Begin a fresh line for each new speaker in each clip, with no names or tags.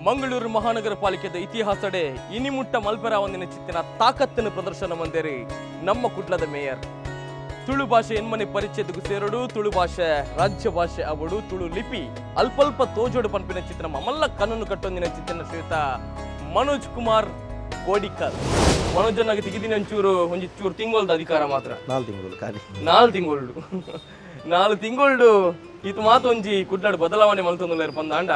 ಮಂಗಳೂರು ಮಹಾನಗರ ಪಾಲಿಕೆದ ಇತಿಹಾಸಡೆ ಇನಿಮುಟ್ಟ ಮಲ್ಪೆರ ಒಂದಿನ ಚಿತ್ತಿನ ತಾಕತ್ತಿನ ಪ್ರದರ್ಶನ ಮಂದಿರಿ ನಮ್ಮ ಕುಡ್ಲದ ಮೇಯರ್. ತುಳು ಭಾಷೆ ಎನ್ಮನೆ ಪರಿಚಯದಗೂ ಸೇರಡು, ತುಳು ಭಾಷೆ ರಾಜ್ಯ ಭಾಷೆ ಅವಡು, ತುಳು ಲಿಪಿ ಅಲ್ಪಲ್ಪ ತೋಜೋಡು ಪಂಪಿನ ಚಿತ್ರ ಮಮಲ್ಲ ಕಣ್ಣನ್ನು ಕಟ್ಟೊಂದಿನ ಚಿತ್ರನ ಶ್ರೀಯುತ ಮನೋಜ್ ಕುಮಾರ್ ಕೋಡಿಕರ್. ಮನೋಜನ್ನಾಗಿ ತೆಗಿದಿನ ಒಂಚೂರು ತಿಂಗಳದ ಅಧಿಕಾರ ಮಾತ್ರ 4 ತಿಂಗಳು ಇದು ಮಾತೊಂಜಿ ಕುಡ್ಲಾಡು ಬದಲಾವಣೆ ಮಲ್ತೊಂದುಲ್ಲೇರು ಪಂದಾಂಡ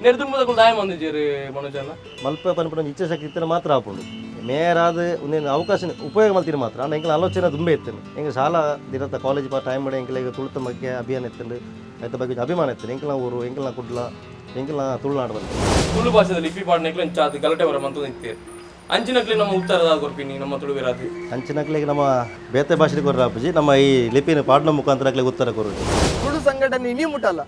ನೆರೆದುಂಬದಕ್ಕೂ ದಾಯ ಮಂದಿಜೇರಿ ಮನೋಜನ್ನ
ಮಲ್ಪ ಪನ್ಪುನ ಇಚ್ಛಾಶಕ್ತಿ ಇತ್ತನ ಮಾತ್ರ ಆಪುಂಡು ಮೇಯರಾದ ಒಂದೇನು ಅವಕಾಶ ಉಪಯೋಗ ಮಾಡ್ತೀನಿ ಮಾತ್ರ ನಾನು ಎಂಕಲ ಆಲೋಚನೆ ತುಂಬೆ ಇರ್ತೇನೆ. ಎಂಗೆ ಶಾಲಾ ದಿನದ ಕಾಲೇಜ್ ಟೈಮ್ ಮಾಡಿ ಎಂಕಲ ಈಗ ತುಳಿತ ಬಗ್ಗೆ ಅಭಿಯಾನ ಎತ್ತಂಡು ಆಯ್ತ ಬಗ್ಗೆ ಅಭಿಮಾನ ಇರ್ತೇನೆ. ಎಂಕಲ ಊರು ಎಂಕಲ ಕುಡ್ಲ ಎಂಕಲ ತುಳುನಾಡು ಬಂತು
ತುಳು ಭಾಷೆದಲ್ಲಿ ಲಿಪಿ ಪಾಡ್ನಕ್ಲೆ ಚಾತಿ ಗಲಾಟೆ ಬರ ಮಂತು ನಿಂತೀರಿ ಅಂಚಿನಕ್ಲೆ ನಮ್ಮ ಉತ್ತರದ ಗೊರ್ಪಿನಿ ನಮ್ಮ ತುಳುವಿರಾತಿ
ಅಂಚಿನಕ್ಲೆಗೆ ನಮ್ಮ ಬೇತೆ ಭಾಷೆ ಕೊರ್ರ ಅಪ್ಪಜಿ ನಮ್ಮ ಈ ಲಿಪಿನ ಪಾಡ್ನ ಮುಖಾಂತರಕ್ಲೆ ಉತ್ತರ ಕೊರೋದು
ತುಳು ಸಂಘಟನೆ ಇನಿ ಮುಟ್ಟಲ್ಲ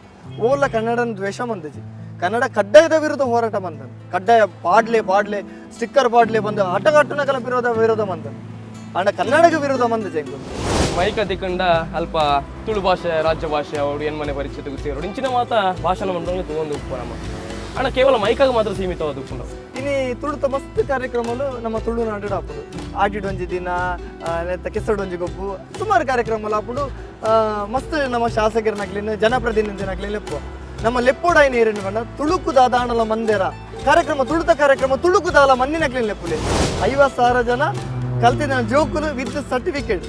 ಓಲ್ಲ ಕನ್ನಡನ ದ್ವೇಷ ಮಂದಜಿ. ಕನ್ನಡ ಕಡ್ಡಾಯದ ವಿರುದ್ಧ ಹೋರಾಟ ಬಂದನು. ಕಡ್ಡಾಯ ಪಾಡ್ಲೆ ಸ್ಟಿಕ್ಕರ್ ಪಾಡ್ಲೆ ಬಂದು ಆಟಗಾಟನಕಲ ವಿರೋಧ ಬಂದನು. ಆಂಡ ಕನ್ನಡಕ್ಕೆ ವಿರೋಧ ಮಂದಜೆ
ಮೈಕ ದಿಕ್ಕಂಡ ಅಲ್ಪ ತುಳು ಭಾಷೆ ರಾಜ್ಯ ಭಾಷೆ ಅವಡು ಎನ್ಮನೆ ಪರಿಚಯದಗೂ ಸೇರೋಡು ಇಂಚಿನ ಮಾತ ಭಾಷಣ ಮಂಡಳಿ ತಗೊಂಡು ಉಪ್ಪುನಮ್ಮ ಅಣ್ಣ ಕೇವಲ ಮೈಕಾಗ ಮಾತ್ರ ಸೀಮಿತವಾದ ಉಪ್ಪುಂಡು.
ಇನಿ ತುಳುತ ಮಸ್ತ್ ಕಾರ್ಯಕ್ರಮಗಳು ನಮ್ಮ ತುಳುನಾಡು ಆಪುಡು. ಆಡಿಡೊಂಜಿ ದಿನ ಕೆಸಡೊಂಜಿ ಗೊಬ್ಬು ಸುಮಾರು ಕಾರ್ಯಕ್ರಮ ಆಪುಡು. ಮಸ್ತ್ ನಮ್ಮ ಶಾಸಕರನಾಗ್ಲಿನ ಜನಪ್ರತಿನಿಧಿನಾಗ್ಲಿ ಲೆಪ್ಪು ನಮ್ಮ ಲೆಪ್ಪೋಡಾಯಿನ ಏರೇನು ಕಂಡ ತುಳುಕುದಾದ ಆಣಲ ಮಂದಿರ ಕಾರ್ಯಕ್ರಮ ತುಳುಕುದಾಲ ಮಣ್ಣಿನಾಗ್ಲಿ ಲೆಪ್ಪುಲೆ 50,000 ಜನ ಕಲ್ತಿನ ಜೋಕುಲು ವಿತ್ ಸರ್ಟಿಫಿಕೇಟ್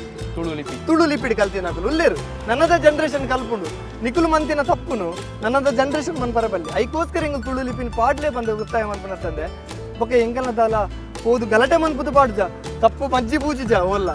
ತುಳು ಲಿಪಿಡ್ ಕಲ್ತಿನಾಕುಲು ಉಲ್ಲೇರು. ನನ್ನದ ಜನರೇಷನ್ ಕಲ್ಪುಂಡು ನಿಕುಲು ಮಂತಿನ ತಪ್ಪುನು ನನ್ನದ ಜನರೇಷನ್ ಮನ್ಪರಬಲ್ಲಿ ಐಕೋಸ್ಕರ ಹಿಂಗೆ ತುಳು ಲಿಪಿನ ಪಾಡ್ಲೇ ಬಂದು ಒತ್ತಾಯ ಮನ್ಪನತ್ತಂದೆ ಬೊಕ್ಕ ಎಂಕಲ್ನ ದಾಲ ಹೋದು ಗಲಾಟೆ ಮನ್ಪುದು ಪಾಡ್ಜ ತಪ್ಪು ಮಜ್ಜಿ ಪೂಜಿಜ ಓಲ್ಲ